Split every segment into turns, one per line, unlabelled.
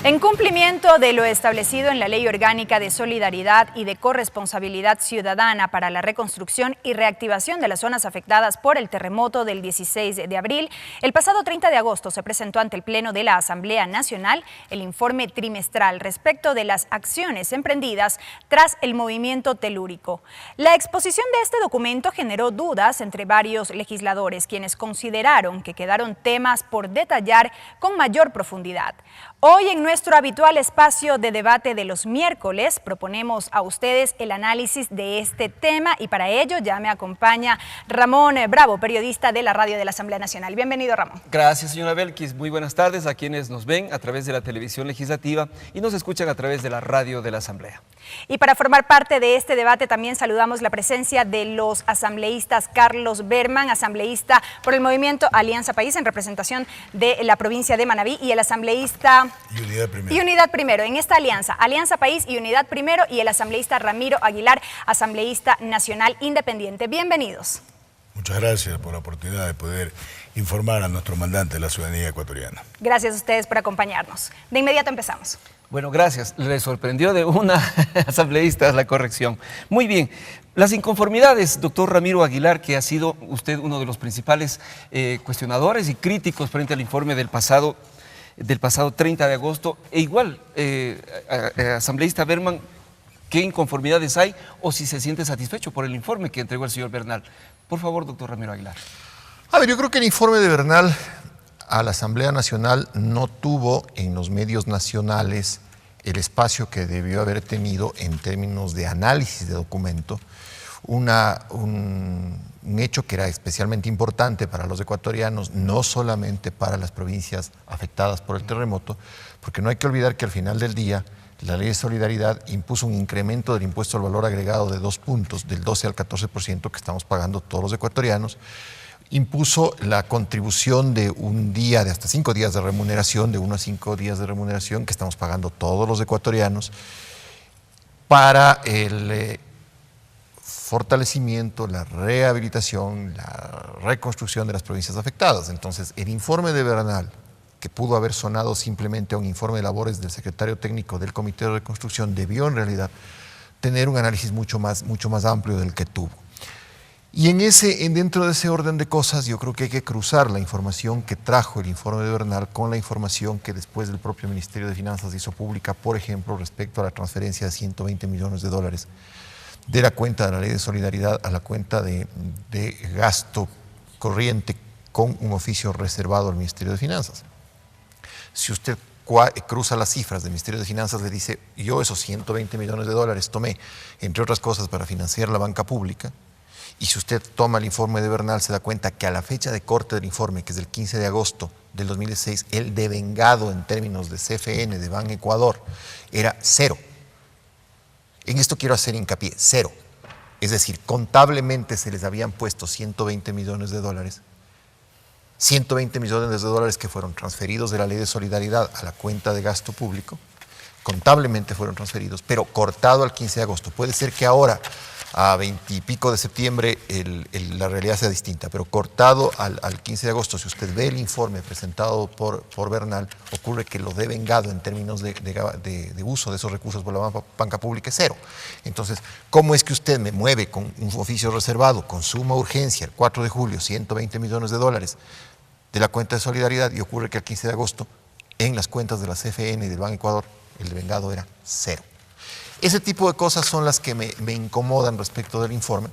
En cumplimiento de lo establecido en la Ley Orgánica de Solidaridad y de Corresponsabilidad Ciudadana para la reconstrucción y reactivación de las zonas afectadas por el terremoto del 16 de abril, el pasado 30 de agosto se presentó ante el Pleno de la Asamblea Nacional el informe trimestral respecto de las acciones emprendidas tras el movimiento telúrico. La exposición de este documento generó dudas entre varios legisladores, quienes consideraron que quedaron temas por detallar con mayor profundidad. Hoy, en nuestro habitual espacio de debate de los miércoles, proponemos a ustedes el análisis de este tema y para ello ya me acompaña Ramón Bravo, periodista de la Radio de la Asamblea Nacional. Bienvenido, Ramón.
Gracias, señora Belkis. Muy buenas tardes a quienes nos ven a través de la televisión legislativa y nos escuchan a través de la Radio de la Asamblea.
Y para formar parte de este debate también saludamos la presencia de los asambleístas Carlos Berman, asambleísta por el movimiento Alianza País en representación de la provincia de Manabí, y el asambleísta Unidad Primero. En esta alianza, Alianza País y Unidad Primero, y el asambleísta Ramiro Aguilar, asambleísta nacional independiente. Bienvenidos.
Muchas gracias por la oportunidad de poder informar a nuestro mandante de la ciudadanía ecuatoriana.
Gracias a ustedes por acompañarnos. De inmediato empezamos.
Bueno, gracias. Le sorprendió de una asambleísta la corrección. Muy bien. Las inconformidades, doctor Ramiro Aguilar, que ha sido usted uno de los principales cuestionadores y críticos frente al informe del pasado 30 de agosto, e igual, asambleísta Berman, ¿qué inconformidades hay o si se siente satisfecho por el informe que entregó el señor Bernal? Por favor, doctor Ramiro Aguilar.
A ver, yo creo que el informe de Bernal a la Asamblea Nacional no tuvo en los medios nacionales el espacio que debió haber tenido en términos de análisis de documento, un hecho que era especialmente importante para los ecuatorianos, no solamente para las provincias afectadas por el terremoto, porque no hay que olvidar que al final del día la Ley de Solidaridad impuso un incremento del impuesto al valor agregado de 2 puntos, del 12 al 14% que estamos pagando todos los ecuatorianos. Impuso la contribución de un día, de hasta 5 días de remuneración, de 1 a 5 días de remuneración que estamos pagando todos los ecuatorianos para el fortalecimiento, la rehabilitación, la reconstrucción de las provincias afectadas. Entonces, el informe de Bernal, que pudo haber sonado simplemente a un informe de labores del secretario técnico del Comité de Reconstrucción, debió en realidad tener un análisis mucho más amplio del que tuvo. Y dentro de ese orden de cosas, yo creo que hay que cruzar la información que trajo el informe de Bernal con la información que después el propio Ministerio de Finanzas hizo pública, por ejemplo, respecto a la transferencia de 120 millones de dólares de la cuenta de la Ley de Solidaridad a la cuenta de gasto corriente con un oficio reservado al Ministerio de Finanzas. Si usted cruza las cifras del Ministerio de Finanzas, le dice, yo esos 120 millones de dólares tomé, entre otras cosas, para financiar la banca pública. Y si usted toma el informe de Bernal, se da cuenta que a la fecha de corte del informe, que es del 15 de agosto del 2016, el devengado en términos de CFN, de Ban Ecuador, era 0. En esto quiero hacer hincapié, 0. Es decir, contablemente se les habían puesto 120 millones de dólares. 120 millones de dólares que fueron transferidos de la Ley de Solidaridad a la cuenta de gasto público. Contablemente fueron transferidos, pero cortado al 15 de agosto. Puede ser que ahora, a 20 y pico de septiembre, la realidad sea distinta, pero cortado al 15 de agosto, si usted ve el informe presentado por Bernal, ocurre que lo devengado en términos de uso de esos recursos por la banca pública es 0. Entonces, ¿cómo es que usted me mueve con un oficio reservado, con suma urgencia, el 4 de julio, 120 millones de dólares de la cuenta de Solidaridad, y ocurre que el 15 de agosto, en las cuentas de la CFN y del Ban Ecuador, el devengado era 0? Ese tipo de cosas son las que me incomodan respecto del informe.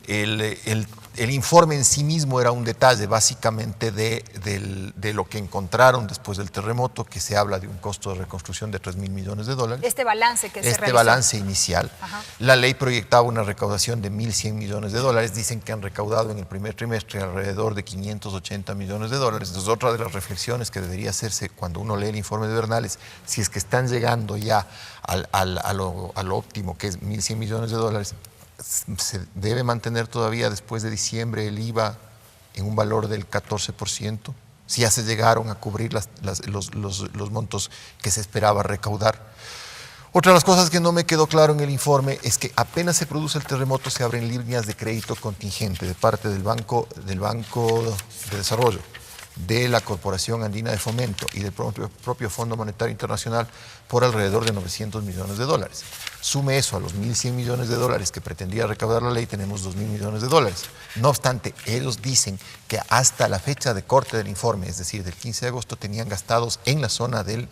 El informe en sí mismo era un detalle básicamente de lo que encontraron después del terremoto, que se habla de un costo de reconstrucción de 3.000 millones de dólares.
Este balance que se realizó.
Este balance inicial.
Ajá.
La ley proyectaba una recaudación de 1.100 millones de dólares. Dicen que han recaudado en el primer trimestre alrededor de 580 millones de dólares. Entonces, otra de las reflexiones que debería hacerse cuando uno lee el informe de Bernal es si es que están llegando ya a lo óptimo, que es 1.100 millones de dólares, se debe mantener todavía después de diciembre el IVA en un valor del 14%, si ya se llegaron a cubrir los montos que se esperaba recaudar. Otra de las cosas que no me quedó claro en el informe es que apenas se produce el terremoto se abren líneas de crédito contingente de parte del Banco de Desarrollo de la Corporación Andina de Fomento y del propio Fondo Monetario Internacional por alrededor de 900 millones de dólares. Sume eso a los 1.100 millones de dólares que pretendía recaudar la ley, tenemos 2.000 millones de dólares. No obstante, ellos dicen que hasta la fecha de corte del informe, es decir, del 15 de agosto, tenían gastados en la zona del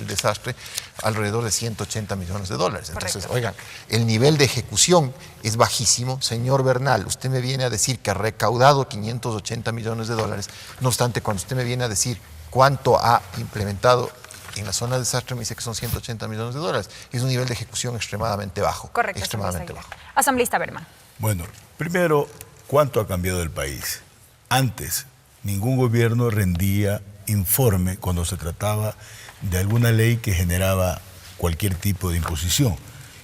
desastre alrededor de 180 millones de dólares. Entonces,
correcto.
oigan, el nivel de ejecución es bajísimo. Señor Bernal, usted me viene a decir que ha recaudado 580 millones de dólares. No obstante, cuando usted me viene a decir cuánto ha implementado en la zona de desastre, me dice que son 180 millones de dólares. Es un nivel de ejecución extremadamente bajo.
Correcto.
Extremadamente bajo.
Asambleísta Berman.
Bueno, primero, ¿cuánto ha cambiado el país? Antes, ningún gobierno rendía informe cuando se trataba de alguna ley que generaba cualquier tipo de imposición.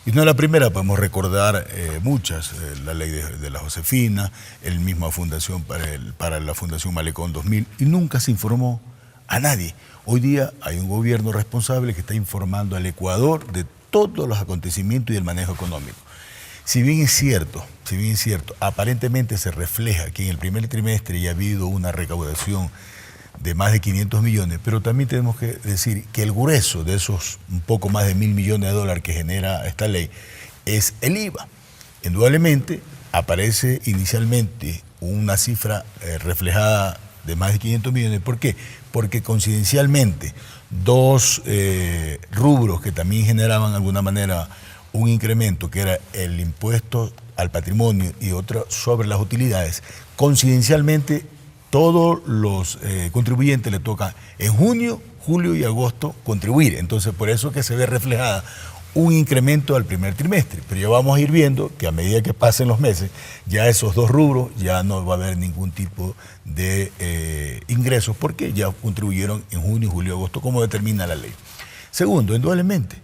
Y no es la primera, podemos recordar muchas, la ley de la Josefina, el misma fundación para la Fundación Malecón 2000, y nunca se informó a nadie. Hoy día hay un gobierno responsable que está informando al Ecuador de todos los acontecimientos y del manejo económico. Si bien es cierto, aparentemente se refleja que en el primer trimestre ya ha habido una recaudación de más de 500 millones, pero también tenemos que decir que el grueso de esos un poco más de 1.000 millones de dólares que genera esta ley es el IVA. Indudablemente aparece inicialmente una cifra reflejada de más de 500 millones. ¿Por qué? Porque coincidencialmente dos rubros que también generaban de alguna manera un incremento, que era el impuesto al patrimonio y otro sobre las utilidades, coincidencialmente todos los contribuyentes le toca en junio, julio y agosto contribuir. Entonces, por eso que se ve reflejada un incremento al primer trimestre. Pero ya vamos a ir viendo que a medida que pasen los meses, ya esos dos rubros ya no va a haber ningún tipo de ingresos porque ya contribuyeron en junio, julio y agosto, como determina la ley. Segundo, indudablemente,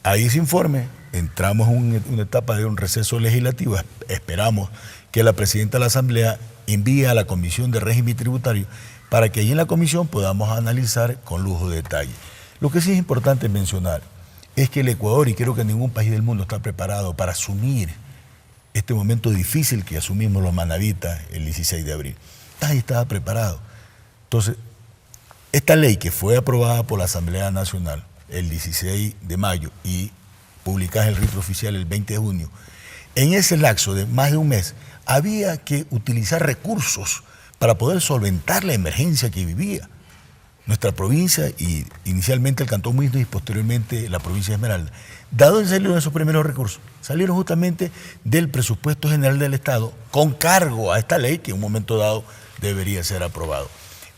ahí ese informe, entramos en una etapa de un receso legislativo. Esperamos que la presidenta de la Asamblea envíe a la Comisión de Régimen Tributario para que allí en la comisión podamos analizar con lujo de detalle. Lo que sí es importante mencionar es que el Ecuador, y creo que ningún país del mundo está preparado para asumir este momento difícil que asumimos los manavitas el 16 de abril. Nadie estaba preparado. Entonces, esta ley que fue aprobada por la Asamblea Nacional el 16 de mayo y publicada en el registro oficial el 20 de junio, en ese lapso de más de un mes había que utilizar recursos para poder solventar la emergencia que vivía nuestra provincia y inicialmente el Cantón Muisno y posteriormente la provincia de Esmeralda. ¿De dónde salieron esos primeros recursos? Salieron justamente del presupuesto general del Estado con cargo a esta ley que en un momento dado debería ser aprobado.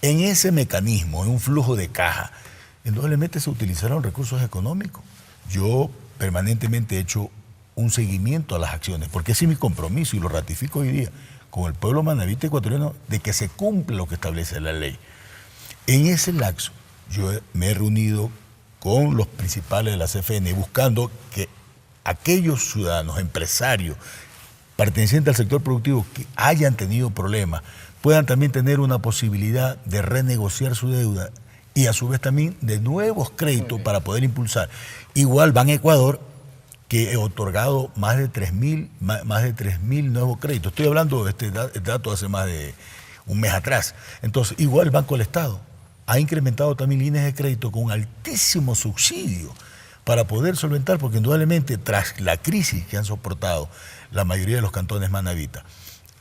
En ese mecanismo, en un flujo de caja, indudablemente se utilizaron recursos económicos. Yo permanentemente he hecho un seguimiento a las acciones, porque ese es mi compromiso y lo ratifico hoy día con el pueblo manavita ecuatoriano de que se cumpla lo que establece la ley. En ese lapso yo me he reunido con los principales de la CFN buscando que aquellos ciudadanos, empresarios, pertenecientes al sector productivo que hayan tenido problemas, puedan también tener una posibilidad de renegociar su deuda y a su vez también de nuevos créditos para poder impulsar. Igual Ban Ecuador, que he otorgado más de 3.000 nuevos créditos. Estoy hablando de este dato hace más de un mes atrás. Entonces, igual el Banco del Estado ha incrementado también líneas de crédito con un altísimo subsidio para poder solventar, porque indudablemente tras la crisis que han soportado la mayoría de los cantones manavitas,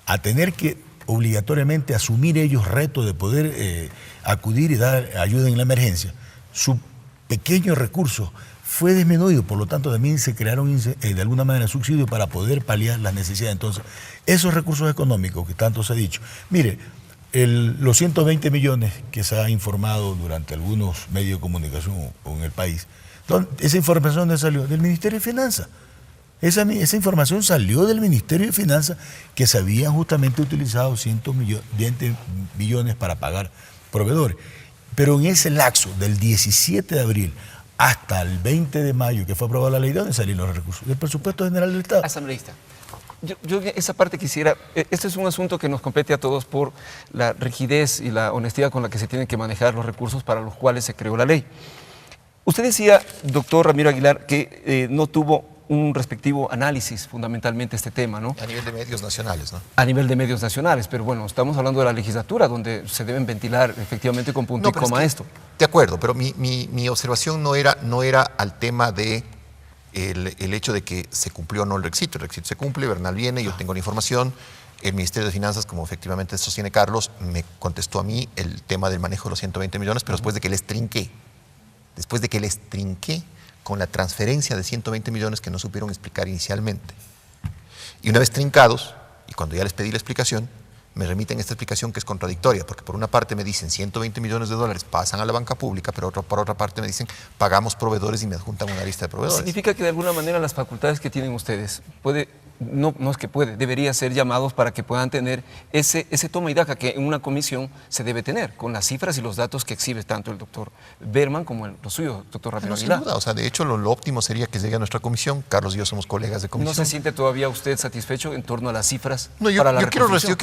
a tener que obligatoriamente asumir ellos retos de poder acudir y dar ayuda en la emergencia, su pequeño recurso fue disminuido, por lo tanto también se crearon de alguna manera subsidios para poder paliar las necesidades. Entonces, esos recursos económicos que tanto se ha dicho, mire, los 120 millones que se ha informado durante algunos medios de comunicación en el país, esa información ¿dónde salió? Del Ministerio de Finanzas. Esa información salió del Ministerio de Finanzas, que se habían justamente utilizado 120 millones para pagar proveedores. Pero en ese lapso del 17 de abril hasta el 20 de mayo, que fue aprobada la ley, ¿de dónde salieron los recursos? Del presupuesto general del Estado.
Asambleísta, yo esa parte quisiera, este es un asunto que nos compete a todos por la rigidez y la honestidad con la que se tienen que manejar los recursos para los cuales se creó la ley. Usted decía, doctor Ramiro Aguilar, que no tuvo un respectivo análisis fundamentalmente este tema, ¿no?
A nivel de medios nacionales, ¿no?
A nivel de medios nacionales, pero bueno, estamos hablando de la legislatura donde se deben ventilar efectivamente con punto y coma esto.
De acuerdo, pero mi observación no era al tema de el hecho de que se cumplió o no el requisito. El requisito se cumple, Bernal viene, yo tengo la información. El Ministerio de Finanzas, como efectivamente sostiene Carlos, me contestó a mí el tema del manejo de los 120 millones, pero después de que les trinqué con la transferencia de 120 millones que no supieron explicar inicialmente. Y una vez trincados, y cuando ya les pedí la explicación, me remiten esta explicación que es contradictoria, porque por una parte me dicen 120 millones de dólares pasan a la banca pública, pero por otra parte me dicen pagamos proveedores y me adjuntan una lista de proveedores.
Significa que de alguna manera las facultades que tienen ustedes no es que debería ser llamados para que puedan tener ese toma y daca que en una comisión se debe tener, con las cifras y los datos que exhibe tanto el doctor Berman como los suyos, doctor Ramiro Aguilar.
Sin duda, o sea, de hecho lo óptimo sería que llegue a nuestra comisión. Carlos y yo somos colegas de comisión.
¿No se siente todavía usted satisfecho en torno a las cifras
No,
para la
yo quiero
reconstrucción?
Yo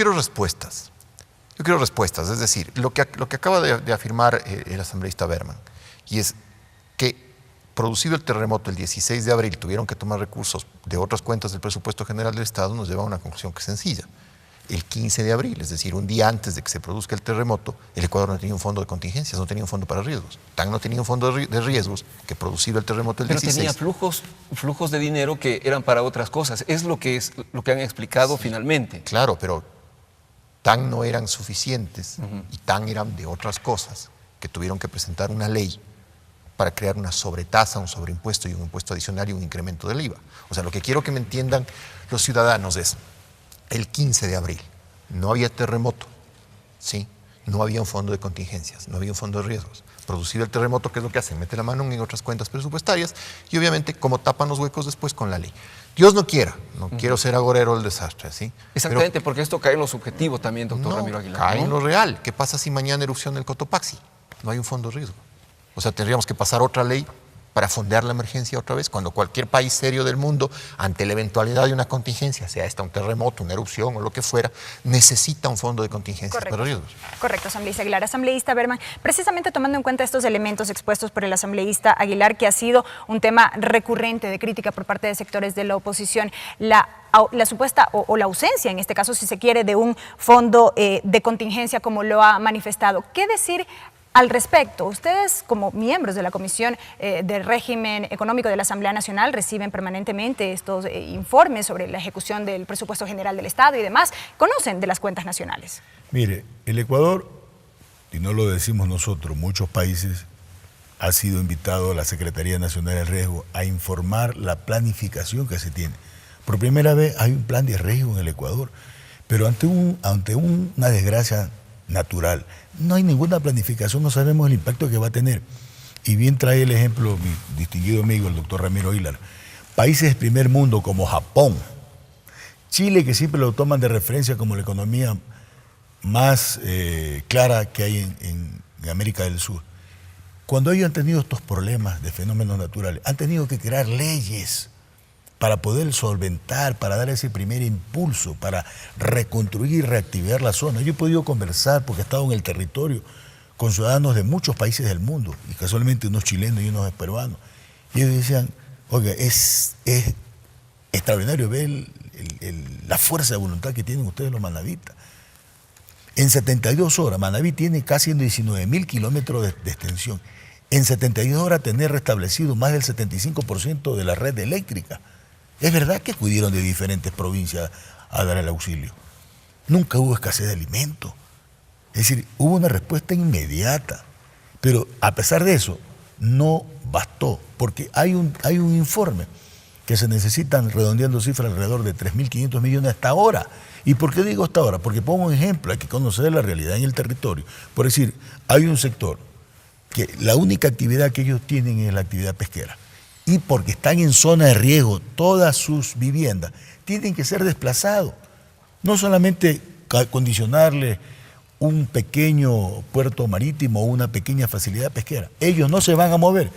quiero respuestas, es decir, lo que acaba de afirmar el asambleísta Berman, y es que producido el terremoto el 16 de abril, tuvieron que tomar recursos de otras cuentas del presupuesto general del Estado, nos lleva a una conclusión que es sencilla. El 15 de abril, es decir, un día antes de que se produzca el terremoto, el Ecuador no tenía un fondo de contingencias, no tenía un fondo para riesgos. Tan no tenía un fondo de riesgos que producido el terremoto el 16...
Pero tenía flujos de dinero que eran para otras cosas. Es lo que han explicado finalmente.
Claro, pero tan no eran suficientes y tan eran de otras cosas que tuvieron que presentar una ley para crear una sobretasa, un sobreimpuesto y un impuesto adicional y un incremento del IVA. O sea, lo que quiero que me entiendan los ciudadanos es, el 15 de abril no había terremoto, ¿sí? No había un fondo de contingencias, no había un fondo de riesgos. Producido el terremoto, ¿qué es lo que hacen? Mete la mano en otras cuentas presupuestarias y obviamente como tapan los huecos después con la ley. Dios no quiera, no quiero ser agorero del desastre, ¿sí?
Exactamente, porque esto cae en lo subjetivo también, doctor Ramiro Aguilar.
Cae en lo real. ¿Qué pasa si mañana erupciona el Cotopaxi? No hay un fondo de riesgo. O sea, tendríamos que pasar otra ley para fondear la emergencia otra vez, cuando cualquier país serio del mundo, ante la eventualidad de una contingencia, sea esta un terremoto, una erupción o lo que fuera, necesita un fondo de contingencias para riesgos.
Correcto, asambleísta Aguilar. Asambleísta Berman, precisamente tomando en cuenta estos elementos expuestos por el asambleísta Aguilar, que ha sido un tema recurrente de crítica por parte de sectores de la oposición, la supuesta o la ausencia, en este caso si se quiere, de un fondo de contingencia como lo ha manifestado. ¿Qué decir al respecto? Ustedes, como miembros de la Comisión del Régimen Económico de la Asamblea Nacional, reciben permanentemente estos informes sobre la ejecución del presupuesto general del Estado y demás. ¿Conocen de las cuentas nacionales?
Mire, el Ecuador, y no lo decimos nosotros, muchos países ha sido invitado a la Secretaría Nacional de Riesgo a informar la planificación que se tiene. Por primera vez hay un plan de riesgo en el Ecuador, pero ante una desgracia natural, no hay ninguna planificación, no sabemos el impacto que va a tener. Y bien trae el ejemplo mi distinguido amigo, el doctor Ramiro Aguilar. Países del primer mundo como Japón, Chile, que siempre lo toman de referencia como la economía más clara que hay en América del Sur. Cuando ellos han tenido estos problemas de fenómenos naturales, han tenido que crear leyes para poder solventar, para dar ese primer impulso, para reconstruir y reactivar la zona. Yo he podido conversar, porque he estado en el territorio, con ciudadanos de muchos países del mundo, y casualmente unos chilenos y unos peruanos. Y ellos decían, oiga, es extraordinario ver la fuerza de voluntad que tienen ustedes los manavitas. En 72 horas, Manaví tiene casi 19.000 kilómetros de extensión. En 72 horas tener restablecido más del 75% de la red eléctrica. Es verdad que acudieron de diferentes provincias a dar el auxilio. Nunca hubo escasez de alimentos. Es decir, hubo una respuesta inmediata. Pero a pesar de eso, no bastó, porque hay un informe que se necesitan, redondeando cifras, alrededor de 3.500 millones hasta ahora. ¿Y por qué digo hasta ahora? Porque pongo un ejemplo, hay que conocer la realidad en el territorio. Por decir, hay un sector que la única actividad que ellos tienen es la actividad pesquera. Y porque están en zona de riesgo, todas sus viviendas tienen que ser desplazados. No solamente condicionarle un pequeño puerto marítimo o una pequeña facilidad pesquera. Ellos no se van a mover,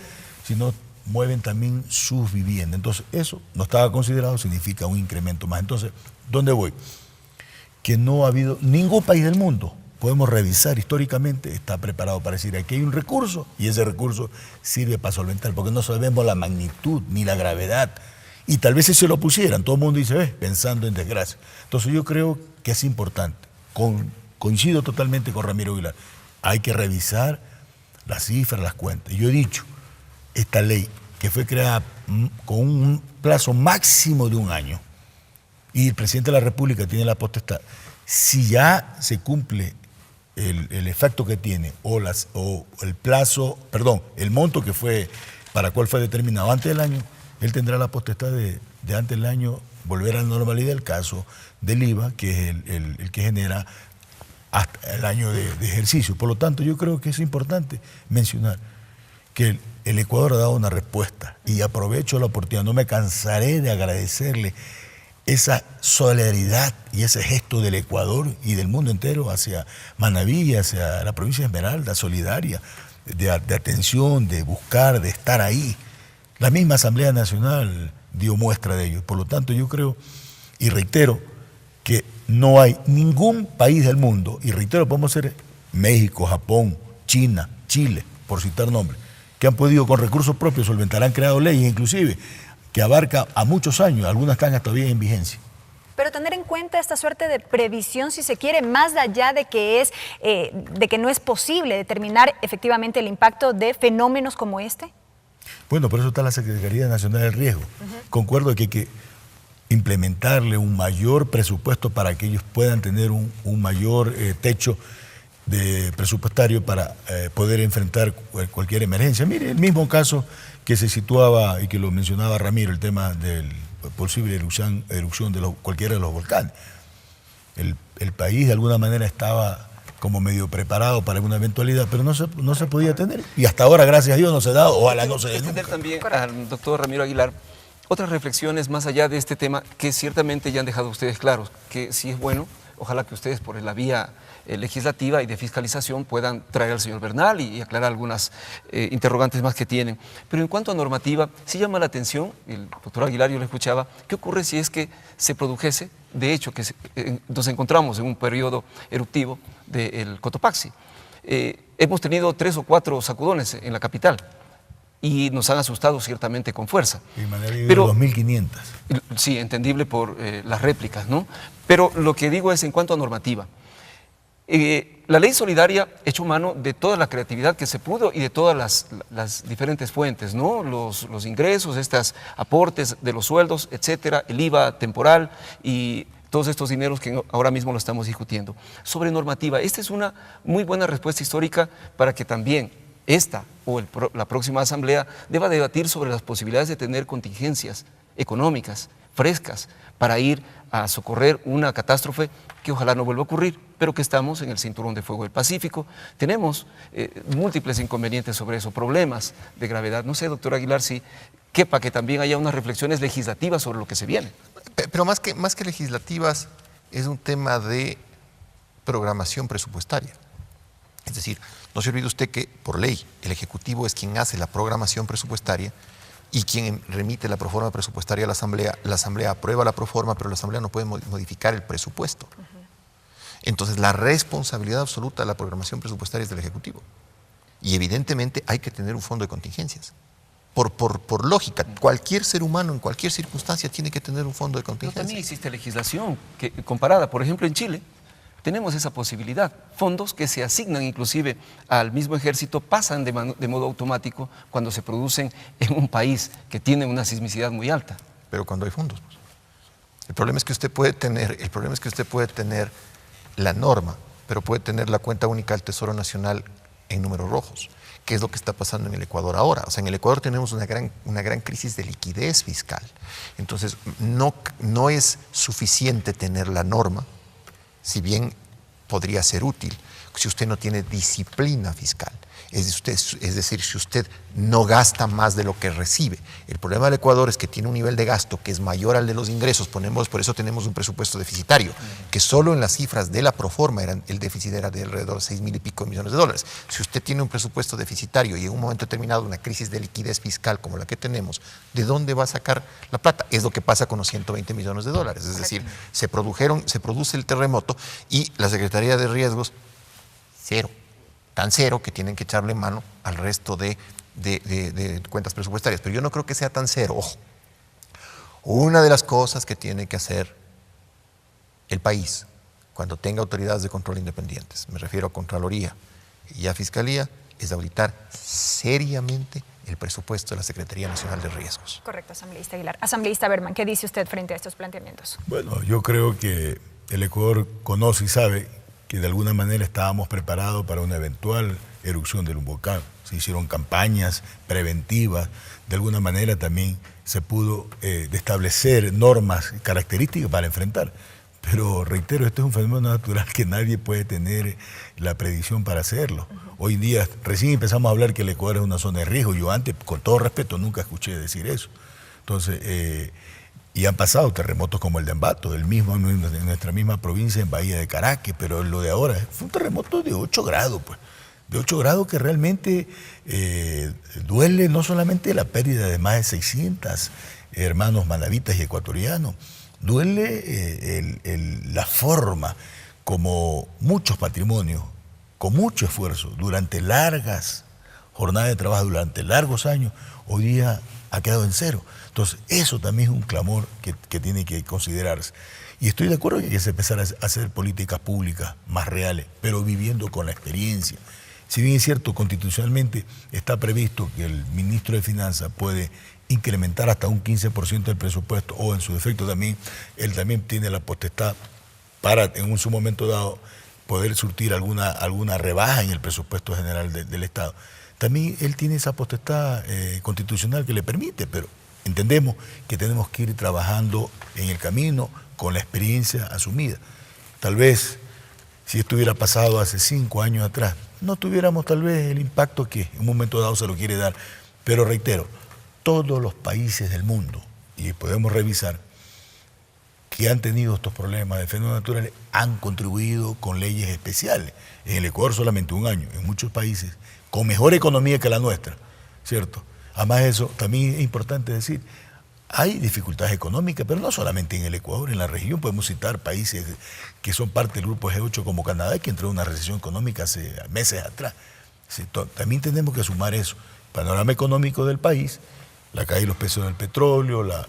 sino mueven también sus viviendas. Entonces, eso no estaba considerado, significa un incremento más. Entonces, ¿dónde voy? Que no ha habido ningún país del mundo, podemos revisar históricamente, está preparado para decir aquí hay un recurso y ese recurso sirve para solventar, porque no sabemos la magnitud ni la gravedad Y tal vez si se lo pusieran, todo el mundo dice, pensando en desgracia. Entonces yo creo que es importante, coincido totalmente con Ramiro Aguilar, hay que revisar las cifras, las cuentas. Yo he dicho, esta ley que fue creada con un plazo máximo de 1 año, y el presidente de la República tiene la potestad, si ya se cumple el efecto que tiene o el plazo, perdón, el monto que fue, para cuál fue determinado antes del año, él tendrá la potestad de antes del año volver a la normalidad, el caso del IVA, que es el que genera hasta el año de ejercicio. Por lo tanto, yo creo que es importante mencionar que el Ecuador ha dado una respuesta y aprovecho la oportunidad, no me cansaré de agradecerle esa solidaridad y ese gesto del Ecuador y del mundo entero hacia Manabí, hacia la provincia de Esmeralda, solidaria, de atención, de buscar, de estar ahí. La misma Asamblea Nacional dio muestra de ello. Por lo tanto, yo creo y reitero que no hay ningún país del mundo, y reitero, podemos ser México, Japón, China, Chile, por citar nombres, que han podido con recursos propios solventar, han creado leyes inclusive que abarca a muchos años, algunas están todavía en vigencia.
Pero tener en cuenta esta suerte de previsión, si se quiere, más allá de que no es posible determinar efectivamente el impacto de fenómenos como este.
Bueno, por eso está la Secretaría Nacional del Riesgo. Concuerdo que hay que implementarle un mayor presupuesto para que ellos puedan tener un mayor techo presupuestario para poder enfrentar cualquier emergencia. Mire, el mismo caso que se situaba y que lo mencionaba Ramiro, el tema del posible erupción de cualquiera de los volcanes. El país de alguna manera estaba como medio preparado para alguna eventualidad, pero no se podía tener. Y hasta ahora, gracias a Dios, no se ha dado, ojalá no se dé nunca.
También al doctor Ramiro Aguilar otras reflexiones más allá de este tema que ciertamente ya han dejado ustedes claros, que sí es bueno, ojalá que ustedes por la vía legislativa y de fiscalización puedan traer al señor Bernal y aclarar algunas interrogantes más que tienen. Pero en cuanto a normativa, sí llama la atención, el doctor Aguilar yo lo escuchaba, ¿qué ocurre si es que se produjese, de hecho, que nos encontramos en un periodo eruptivo del Cotopaxi? Hemos tenido 3 o 4 sacudones en la capital y nos han asustado ciertamente con fuerza.
Pero 2.500.
Sí, entendible por las réplicas, ¿no? Pero lo que digo es en cuanto a normativa. La ley solidaria echó mano de toda la creatividad que se pudo y de todas las diferentes fuentes, ¿no? Los ingresos, estos aportes de los sueldos, etcétera, el IVA temporal y todos estos dineros que ahora mismo lo estamos discutiendo. Sobre normativa, esta es una muy buena respuesta histórica para que también esta o la próxima asamblea deba debatir sobre las posibilidades de tener contingencias económicas frescas para ir a socorrer una catástrofe que ojalá no vuelva a ocurrir, pero que estamos en el cinturón de fuego del Pacífico. Tenemos múltiples inconvenientes sobre eso, problemas de gravedad. No sé, doctor Aguilar, si quepa que también haya unas reflexiones legislativas sobre lo que se viene.
Pero más que legislativas, es un tema de programación presupuestaria. Es decir, no se olvide usted que por ley el Ejecutivo es quien hace la programación presupuestaria y quien remite la proforma presupuestaria a la Asamblea aprueba la proforma, pero la Asamblea no puede modificar el presupuesto. Entonces, la responsabilidad absoluta de la programación presupuestaria es del Ejecutivo. Y evidentemente hay que tener un fondo de contingencias. Por lógica, cualquier ser humano en cualquier circunstancia tiene que tener un fondo de contingencias.
Pero también existe legislación comparada. Por ejemplo, en Chile tenemos esa posibilidad. Fondos que se asignan inclusive al mismo ejército pasan de modo automático cuando se producen en un país que tiene una sismicidad muy alta.
Pero cuando hay fondos. Pues. El problema es que usted puede tener la norma, pero puede tener la cuenta única del Tesoro Nacional en números rojos, que es lo que está pasando en el Ecuador ahora. O sea, en el Ecuador tenemos una gran crisis de liquidez fiscal. Entonces, no es suficiente tener la norma, si bien podría ser útil, si usted no tiene disciplina fiscal. Es decir, si usted no gasta más de lo que recibe. El problema del Ecuador es que tiene un nivel de gasto que es mayor al de los ingresos. Por eso tenemos un presupuesto deficitario, que solo en las cifras de la proforma el déficit era de alrededor de 6.000 y pico millones de dólares. Si usted tiene un presupuesto deficitario y en un momento determinado una crisis de liquidez fiscal como la que tenemos, ¿de dónde va a sacar la plata? Es lo que pasa con los 120 millones de dólares. Es decir, se produce el terremoto y la Secretaría de Riesgos, cero. Tan cero que tienen que echarle mano al resto de cuentas presupuestarias. Pero yo no creo que sea tan cero. Una de las cosas que tiene que hacer el país cuando tenga autoridades de control independientes, me refiero a Contraloría y a Fiscalía, es auditar seriamente el presupuesto de la Secretaría Nacional de Riesgos.
Correcto, asambleísta Aguilar. Asambleísta Berman, ¿qué dice usted frente a estos planteamientos?
Bueno, yo creo que el Ecuador conoce y sabe que de alguna manera estábamos preparados para una eventual erupción del volcán. Se hicieron campañas preventivas, de alguna manera también se pudo establecer normas características para enfrentar. Pero reitero, esto es un fenómeno natural que nadie puede tener la predicción para hacerlo. Hoy en día, recién empezamos a hablar que el Ecuador es una zona de riesgo. Yo antes, con todo respeto, nunca escuché decir eso. Entonces, y han pasado terremotos como el de Ambato, el mismo en nuestra misma provincia, en Bahía de Caracas, pero lo de ahora fue un terremoto de 8 grados, pues. De 8 grados que realmente duele no solamente la pérdida de más de 600 hermanos manavitas y ecuatorianos, duele la forma como muchos patrimonios, con mucho esfuerzo, durante largas jornadas de trabajo, durante largos años, hoy día ha quedado en cero. Entonces, eso también es un clamor que tiene que considerarse. Y estoy de acuerdo que hay que empezar a hacer políticas públicas más reales, pero viviendo con la experiencia. Si bien es cierto, constitucionalmente está previsto que el ministro de Finanzas puede incrementar hasta un 15% del presupuesto, o en su defecto también, él también tiene la potestad para en su momento dado poder surtir alguna rebaja en el presupuesto general del Estado. También él tiene esa potestad constitucional que le permite, pero entendemos que tenemos que ir trabajando en el camino con la experiencia asumida. Tal vez, si esto hubiera pasado hace 5 años atrás, no tuviéramos tal vez el impacto que en un momento dado se lo quiere dar. Pero reitero, todos los países del mundo, y podemos revisar, que han tenido estos problemas de fenómenos naturales, han contribuido con leyes especiales. En el Ecuador solamente 1 año, en muchos países, con mejor economía que la nuestra, ¿cierto? Además de eso, también es importante decir, hay dificultades económicas, pero no solamente en el Ecuador, en la región podemos citar países que son parte del grupo G8 como Canadá, que entró en una recesión económica hace meses atrás. También tenemos que sumar eso. Panorama económico del país, la caída de los precios del petróleo, la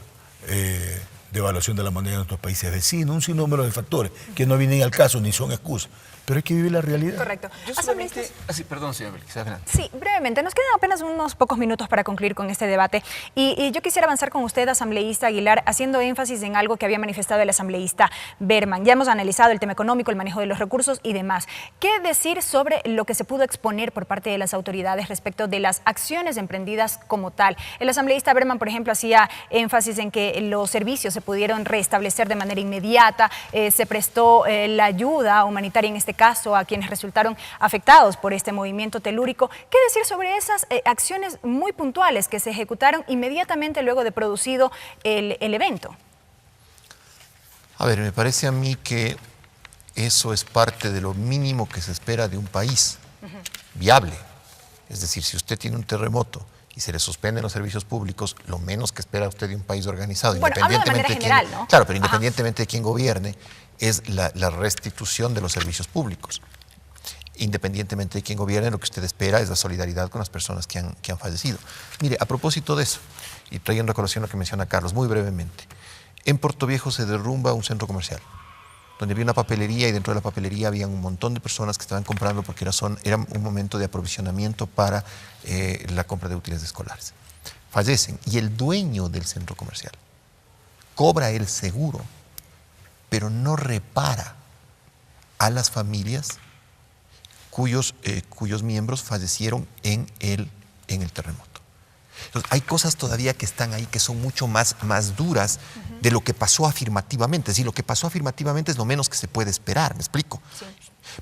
devaluación de la moneda de nuestros países vecinos, un sinnúmero de factores que no vienen al caso ni son excusas. Pero hay que vivir la realidad.
Correcto.
Yo solamente... Perdón, señor Belkis, adelante.
Sí, brevemente. Nos quedan apenas unos pocos minutos para concluir con este debate. Y yo quisiera avanzar con usted, asambleísta Aguilar, haciendo énfasis en algo que había manifestado el asambleísta Berman. Ya hemos analizado el tema económico, el manejo de los recursos y demás. ¿Qué decir sobre lo que se pudo exponer por parte de las autoridades respecto de las acciones emprendidas como tal? El asambleísta Berman, por ejemplo, hacía énfasis en que los servicios se pudieron restablecer de manera inmediata, se prestó la ayuda humanitaria en este caso a quienes resultaron afectados por este movimiento telúrico. ¿Qué decir sobre esas acciones muy puntuales que se ejecutaron inmediatamente luego de producido el evento?
A ver, me parece a mí que eso es parte de lo mínimo que se espera de un país viable. Es decir, si usted tiene un terremoto y se le suspenden los servicios públicos, lo menos que espera usted de un país organizado,
bueno,
independientemente
de general, ¿no?
Claro, pero independientemente de quién gobierne, es la restitución de los servicios públicos. Independientemente de quién gobierne, lo que usted espera es la solidaridad con las personas que han fallecido. Mire, a propósito de eso, y trayendo a colación lo que menciona Carlos, muy brevemente, en Puerto Viejo se derrumba un centro comercial, donde había una papelería y dentro de la papelería había un montón de personas que estaban comprando porque era un momento de aprovisionamiento para la compra de útiles escolares. Fallecen y el dueño del centro comercial cobra el seguro, pero no repara a las familias cuyos miembros fallecieron en el terremoto. Entonces, hay cosas todavía que están ahí que son mucho más duras de lo que pasó afirmativamente. Es decir, lo que pasó afirmativamente es lo menos que se puede esperar, ¿me explico? Sí.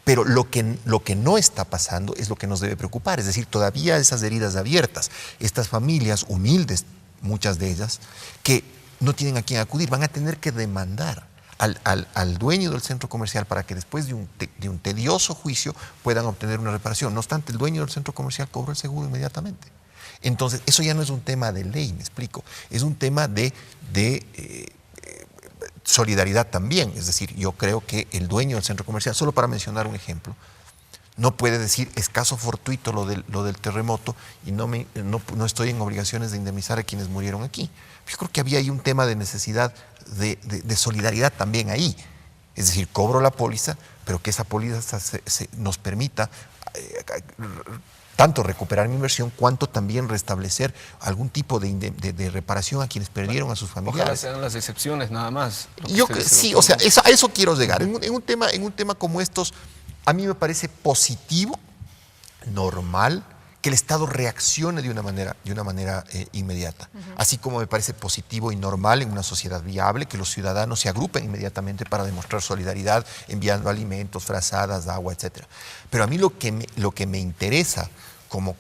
Pero lo que no está pasando es lo que nos debe preocupar. Es decir, todavía esas heridas abiertas, estas familias humildes, muchas de ellas, que no tienen a quién acudir, van a tener que demandar al dueño del centro comercial para que después de un tedioso juicio puedan obtener una reparación. No obstante, el dueño del centro comercial cobró el seguro inmediatamente. Entonces, eso ya no es un tema de ley, me explico, es un tema de solidaridad también. Es decir, yo creo que el dueño del centro comercial, solo para mencionar un ejemplo, No puede decir es caso fortuito lo del terremoto y no estoy en obligaciones de indemnizar a quienes murieron aquí. Yo creo que había ahí un tema de necesidad de solidaridad también ahí. Es decir, cobro la póliza, pero que esa póliza nos permita tanto recuperar mi inversión, cuanto también restablecer algún tipo de reparación a quienes perdieron a sus familiares.
Ojalá sean las excepciones nada más.
Sí, o sea, a eso quiero llegar. En un tema como estos, a mí me parece positivo, normal, que el Estado reaccione de una manera inmediata. Así como me parece positivo y normal en una sociedad viable que los ciudadanos se agrupen inmediatamente para demostrar solidaridad, enviando alimentos, frazadas, agua, etc. Pero a mí lo que me interesa como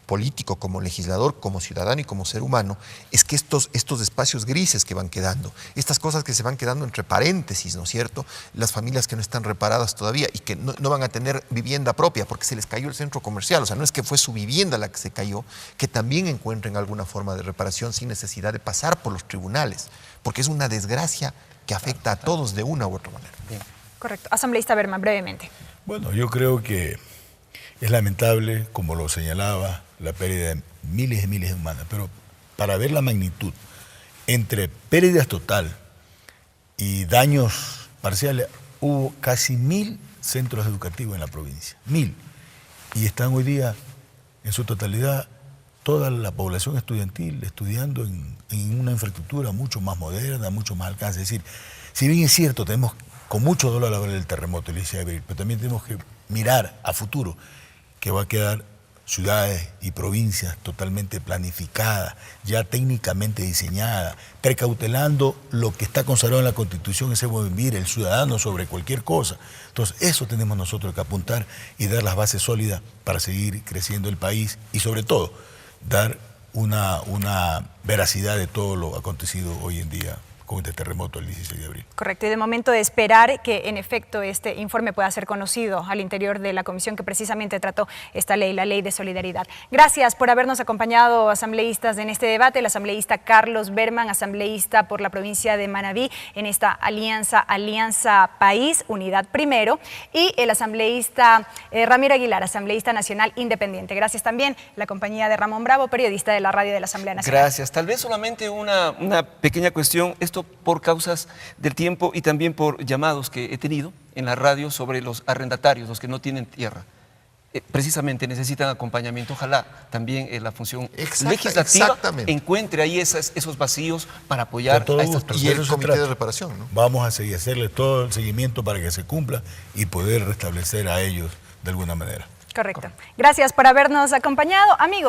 político, como legislador, como ciudadano y como ser humano, es que estos espacios grises que van quedando, estas cosas que se van quedando entre paréntesis, ¿no es cierto? Las familias que no están reparadas todavía y que no van a tener vivienda propia porque se les cayó el centro comercial, o sea, no es que fue su vivienda la que se cayó, que también encuentren alguna forma de reparación sin necesidad de pasar por los tribunales, porque es una desgracia que afecta a todos de una u otra manera.
Bien. Correcto. Asambleísta Berman, brevemente.
Bueno, yo creo que es lamentable, como lo señalaba, la pérdida de miles y miles de humanas, pero para ver la magnitud entre pérdidas total y daños parciales, hubo casi 1000 centros educativos en la provincia, 1000, y están hoy día en su totalidad toda la población estudiantil estudiando en una infraestructura mucho más moderna, mucho más alcance. Es decir, si bien es cierto, tenemos con mucho dolor hablar del terremoto el 16 de abril, pero también tenemos que mirar a futuro, que va a quedar ciudades y provincias totalmente planificadas, ya técnicamente diseñadas, precautelando lo que está consagrado en la Constitución, ese buen vivir, el ciudadano sobre cualquier cosa. Entonces, eso tenemos nosotros que apuntar y dar las bases sólidas para seguir creciendo el país y, sobre todo, dar una veracidad de todo lo acontecido hoy en día con este terremoto el 16 de abril.
Correcto, y de momento de esperar que en efecto este informe pueda ser conocido al interior de la comisión que precisamente trató esta ley, la Ley de Solidaridad. Gracias por habernos acompañado, asambleístas, en este debate. El asambleísta Carlos Berman, asambleísta por la provincia de Manabí, en esta Alianza País, Unidad Primero, y el asambleísta Ramiro Aguilar, asambleísta nacional independiente. Gracias también la compañía de Ramón Bravo, periodista de la radio de la Asamblea Nacional.
Gracias. Tal vez solamente una pequeña cuestión. Esto por causas del tiempo y también por llamados que he tenido en la radio sobre los arrendatarios, los que no tienen tierra. Precisamente necesitan acompañamiento. Ojalá también la función legislativa encuentre ahí esos vacíos para apoyar a estas personas.
Y el comité de reparación, ¿no?
Vamos a seguir, hacerle todo el seguimiento para que se cumpla y poder restablecer a ellos de alguna manera.
Correcto. Gracias por habernos acompañado, amigos.